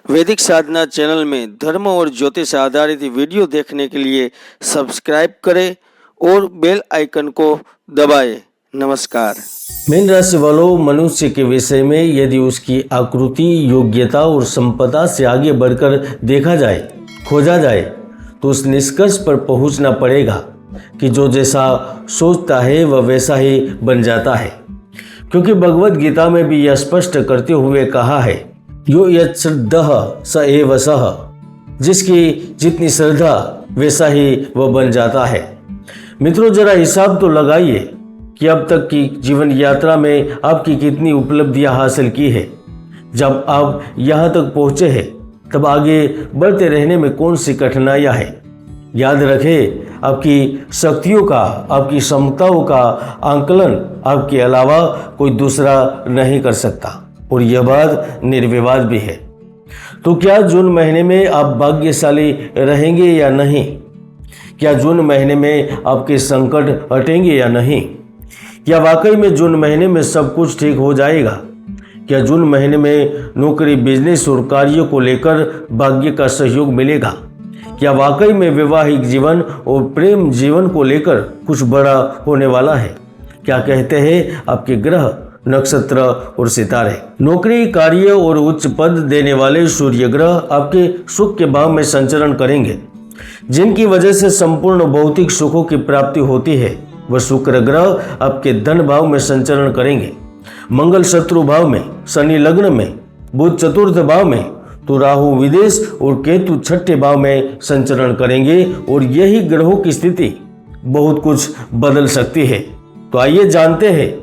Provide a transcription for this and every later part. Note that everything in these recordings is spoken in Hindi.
वैदिक साधना चैनल में धर्म और ज्योतिष आधारित वीडियो देखने के लिए सब्सक्राइब करें और बेल आइकन को दबाएं। नमस्कार। मीन राशि वालों, मनुष्य के विषय में यदि उसकी आकृति, योग्यता और संपदा से आगे बढ़कर देखा जाए, खोजा जाए, तो उस निष्कर्ष पर पहुंचना पड़ेगा कि जो जैसा सोचता है वह वैसा ही बन जाता है। क्योंकि भगवत गीता में भी यह स्पष्ट करते हुए कहा है, यो यच्छ्रद्धः स एव सः, जिसकी जितनी श्रद्धा वैसा ही वह बन जाता है। मित्रों, जरा हिसाब तो लगाइए कि अब तक की जीवन यात्रा में आपकी कितनी उपलब्धियां हासिल की है। जब आप यहाँ तक पहुँचे हैं तब आगे बढ़ते रहने में कौन सी कठिनाइयाँ हैं। याद रखें, आपकी शक्तियों का, आपकी क्षमताओं का आंकलन आपके अलावा कोई दूसरा नहीं कर सकता और यह बात निर्विवाद भी है। तो क्या जून महीने में आप भाग्यशाली रहेंगे या नहीं? क्या जून महीने में आपके संकट हटेंगे या नहीं? क्या वाकई में जून महीने में सब कुछ ठीक हो जाएगा? क्या जून महीने में नौकरी, बिजनेस और कार्यों को लेकर भाग्य का सहयोग मिलेगा? क्या वाकई में वैवाहिक जीवन और प्रेम जीवन को लेकर कुछ बड़ा होने वाला है? क्या कहते हैं आपके ग्रह, नक्षत्र और सितारे? नौकरी, कार्य और उच्च पद देने वाले सूर्य ग्रह आपके सुख के भाव में संचरण करेंगे, जिनकी वजह से संपूर्ण भौतिक सुखों की प्राप्ति होती है। वह शुक्र ग्रह आपके धन भाव में संचरण करेंगे, मंगल शत्रु भाव में, शनि लग्न में, बुध चतुर्थ भाव में, तो राहु विदेश और केतु छठे भाव में संचरण करेंगे और यही ग्रहों की स्थिति बहुत कुछ बदल सकती है। तो आइए जानते हैं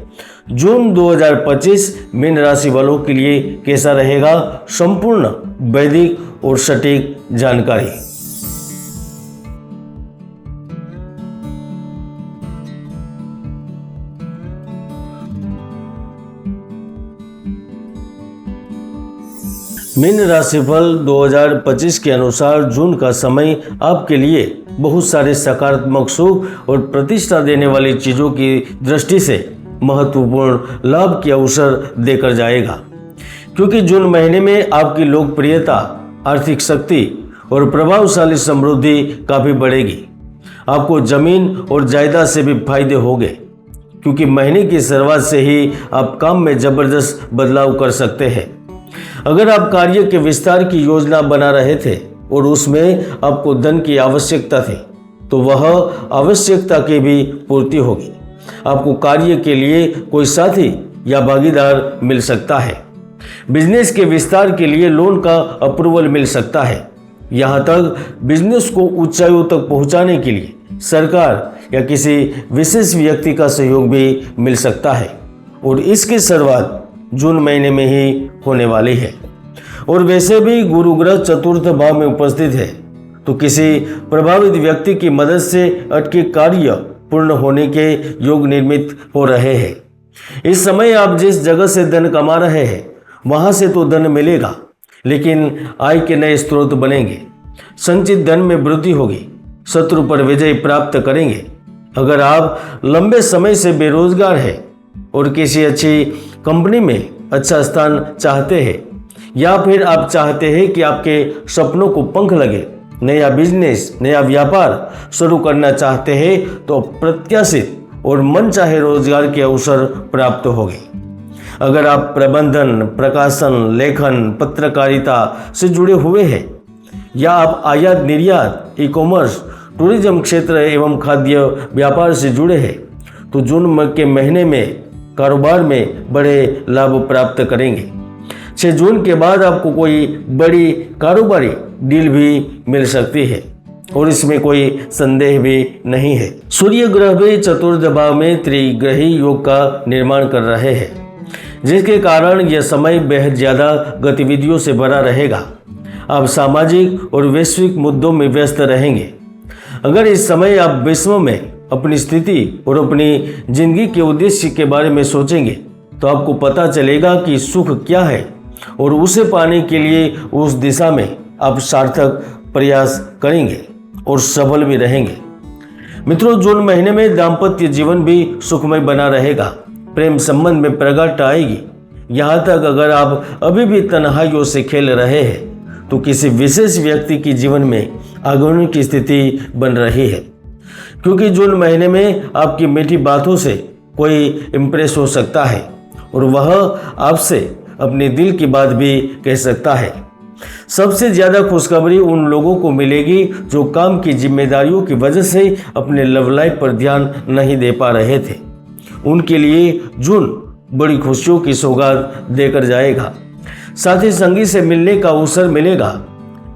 जून 2025 मीन राशि वालों के लिए कैसा रहेगा। संपूर्ण वैदिक और सटीक जानकारी। मीन राशिफल 2025 के अनुसार जून का समय आपके लिए बहुत सारे सकारात्मक सुख और प्रतिष्ठा देने वाली चीज़ों की दृष्टि से महत्वपूर्ण लाभ के अवसर देकर जाएगा। क्योंकि जून महीने में आपकी लोकप्रियता, आर्थिक शक्ति और प्रभावशाली समृद्धि काफ़ी बढ़ेगी। आपको जमीन और जायदाद से भी फायदे होंगे, क्योंकि महीने की शुरुआत से ही आप काम में ज़बरदस्त बदलाव कर सकते हैं। अगर आप कार्य के विस्तार की योजना बना रहे थे और उसमें आपको धन की आवश्यकता थी, तो वह आवश्यकता की भी पूर्ति होगी। आपको कार्य के लिए कोई साथी या भागीदार मिल सकता है। बिजनेस के विस्तार के लिए लोन का अप्रूवल मिल सकता है। यहाँ तक बिजनेस को ऊंचाइयों तक पहुँचाने के लिए सरकार या किसी विशेष व्यक्ति का सहयोग भी मिल सकता है और इसकी शुरुआत जून महीने में ही होने वाली है। और वैसे भी गुरु ग्रह चतुर्थ भाव में उपस्थित है, तो किसी प्रभावित व्यक्ति की मदद से अटके कार्य पूर्ण होने के योग निर्मित हो रहे हैं। इस समय आप जिस जगह से धन कमा रहे हैं वहां से तो धन मिलेगा, लेकिन आय के नए स्रोत बनेंगे। संचित धन में वृद्धि होगी, शत्रु पर विजय प्राप्त करेंगे। अगर आप लंबे समय से बेरोजगार हैं और किसी अच्छी कंपनी में अच्छा स्थान चाहते हैं, या फिर आप चाहते हैं कि आपके सपनों को पंख लगे, नया बिजनेस, नया व्यापार शुरू करना चाहते हैं, तो प्रत्याशित और मनचाहे रोजगार के अवसर प्राप्त होंगे। अगर आप प्रबंधन, प्रकाशन, लेखन, पत्रकारिता से जुड़े हुए हैं, या आप आयात निर्यात, ई कॉमर्स, टूरिज्म क्षेत्र एवं खाद्य व्यापार से जुड़े हैं, तो जून के महीने में कारोबार में बड़े लाभ प्राप्त करेंगे। 6 जून के बाद आपको कोई बड़ी कारोबारी डील भी मिल सकती है और इसमें कोई संदेह भी नहीं है। सूर्य ग्रह भी चतुर्थ भाव में त्रिग्रही योग का निर्माण कर रहे हैं, जिसके कारण यह समय बेहद ज़्यादा गतिविधियों से भरा रहेगा। आप सामाजिक और वैश्विक मुद्दों में व्यस्त रहेंगे। अगर इस समय आप विश्व में अपनी स्थिति और अपनी जिंदगी के उद्देश्य के बारे में सोचेंगे, तो आपको पता चलेगा कि सुख क्या है और उसे पाने के लिए उस दिशा में आप सार्थक प्रयास करेंगे और सफल भी रहेंगे। मित्रों, जून महीने में दाम्पत्य जीवन भी सुखमय बना रहेगा। प्रेम संबंध में प्रगट आएगी। यहाँ तक अगर आप अभी भी तन्हाइयों से खेल रहे हैं तो किसी विशेष व्यक्ति की जीवन में आगमन की स्थिति बन रही है, क्योंकि जून महीने में आपकी मीठी बातों से कोई इम्प्रेस हो सकता है और वह आपसे अपने दिल की बात भी कह सकता है। सबसे ज़्यादा खुशखबरी उन लोगों को मिलेगी जो काम की जिम्मेदारियों की वजह से अपने लव लाइफ पर ध्यान नहीं दे पा रहे थे। उनके लिए जून बड़ी खुशियों की सौगात देकर जाएगा। साथ ही संगी से मिलने का अवसर मिलेगा,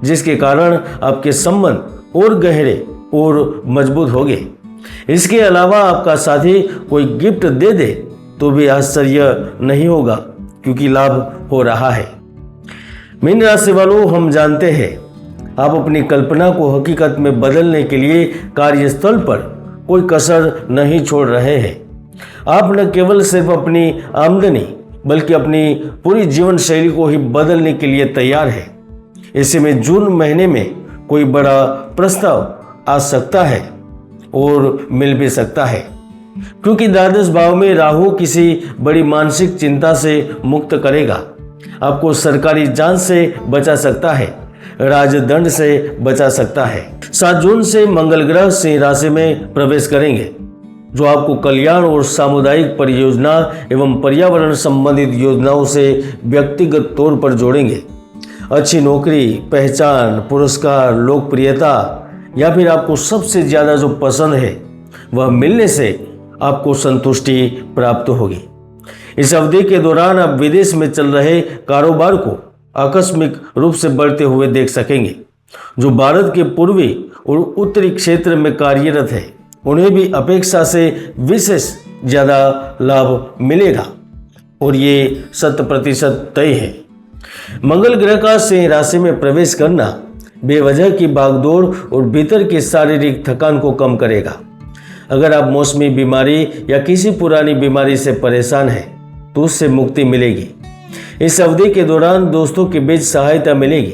जिसके कारण आपके संबंध और गहरे और मजबूत होंगे। इसके अलावा आपका साथी कोई गिफ्ट दे दे तो भी आश्चर्य नहीं होगा, क्योंकि लाभ हो रहा है। मीन राशि वालों, हम जानते हैं आप अपनी कल्पना को हकीकत में बदलने के लिए कार्यस्थल पर कोई कसर नहीं छोड़ रहे हैं। आप न केवल सिर्फ अपनी आमदनी बल्कि अपनी पूरी जीवन शैली को ही बदलने के लिए तैयार है। ऐसे में जून महीने में कोई बड़ा प्रस्ताव आ सकता है और मिल भी सकता है, क्योंकि द्वादश भाव में राहु किसी बड़ी मानसिक चिंता से मुक्त करेगा। आपको सरकारी जांच से बचा सकता है, राजदंड से बचा सकता है। 7 जून से मंगल ग्रह सिंह राशि में प्रवेश करेंगे, जो आपको कल्याण और सामुदायिक परियोजना एवं पर्यावरण संबंधित योजनाओं से व्यक्तिगत तौर पर जोड़ेंगे। अच्छी नौकरी, पहचान, पुरस्कार, लोकप्रियता या फिर आपको सबसे ज़्यादा जो पसंद है वह मिलने से आपको संतुष्टि प्राप्त होगी। इस अवधि के दौरान आप विदेश में चल रहे कारोबार को आकस्मिक रूप से बढ़ते हुए देख सकेंगे। जो भारत के पूर्वी और उत्तरी क्षेत्र में कार्यरत है, उन्हें भी अपेक्षा से विशेष ज़्यादा लाभ मिलेगा और ये 100% तय है। मंगल ग्रह का सिंह राशि में प्रवेश करना बेवजह की भागदौड़ और भीतर की शारीरिक थकान को कम करेगा। अगर आप मौसमी बीमारी या किसी पुरानी बीमारी से परेशान हैं तो उससे मुक्ति मिलेगी। इस अवधि के दौरान दोस्तों के बीच सहायता मिलेगी।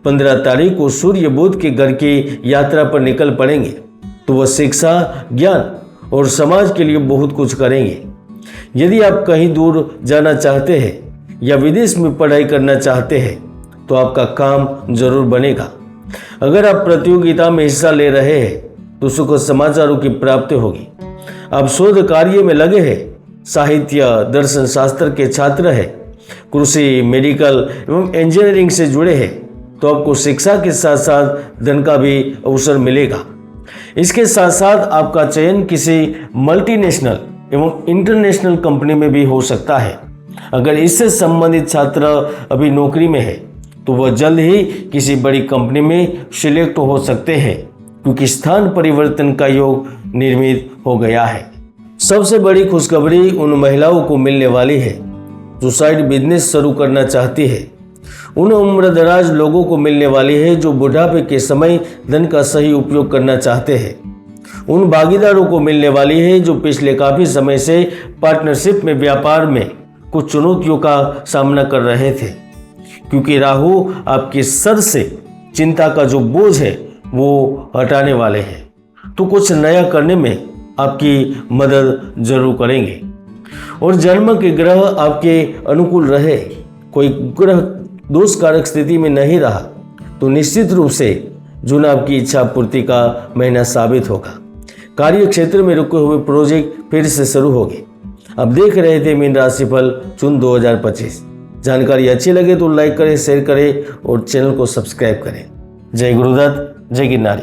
15 तारीख को सूर्य बुध के घर की यात्रा पर निकल पड़ेंगे, तो वह शिक्षा, ज्ञान और समाज के लिए बहुत कुछ करेंगे। यदि आप कहीं दूर जाना चाहते हैं या विदेश में पढ़ाई करना चाहते हैं तो आपका काम जरूर बनेगा। अगर आप प्रतियोगिता में हिस्सा ले रहे हैं तो सुखद समाचारों की प्राप्ति होगी। आप शोध कार्य में लगे हैं, साहित्य, दर्शन शास्त्र के छात्र हैं, कृषि, मेडिकल एवं इंजीनियरिंग से जुड़े हैं तो आपको शिक्षा के साथ साथ धन का भी अवसर मिलेगा। इसके साथ साथ आपका चयन किसी मल्टीनेशनल एवं इंटरनेशनल कंपनी में भी हो सकता है। अगर इससे संबंधित छात्र अभी नौकरी में है तो वह जल्द ही किसी बड़ी कंपनी में सिलेक्ट हो सकते हैं, क्योंकि स्थान परिवर्तन का योग निर्मित हो गया है। सबसे बड़ी खुशखबरी उन महिलाओं को मिलने वाली है जो साइड बिजनेस शुरू करना चाहती है। उन उम्रदराज लोगों को मिलने वाली है जो बुढ़ापे के समय धन का सही उपयोग करना चाहते हैं। उन भागीदारों को मिलने वाली है जो पिछले काफी समय से पार्टनरशिप में व्यापार में कुछ चुनौतियों का सामना कर रहे थे, क्योंकि राहु आपके सर से चिंता का जो बोझ है वो हटाने वाले हैं, तो कुछ नया करने में आपकी मदद जरूर करेंगे। और जन्म के ग्रह आपके अनुकूल रहे, कोई ग्रह दोषकारक स्थिति में नहीं रहा, तो निश्चित रूप से जून आपकी इच्छा पूर्ति का महीना साबित होगा। कार्य क्षेत्र में रुके हुए प्रोजेक्ट फिर से शुरू होंगे। अब देख रहे थे मीन राशिफल जून 2025। जानकारी अच्छी लगे तो लाइक करें, शेयर करें और चैनल को सब्सक्राइब करें। जय गुरुदत्त, जय गिरनारी।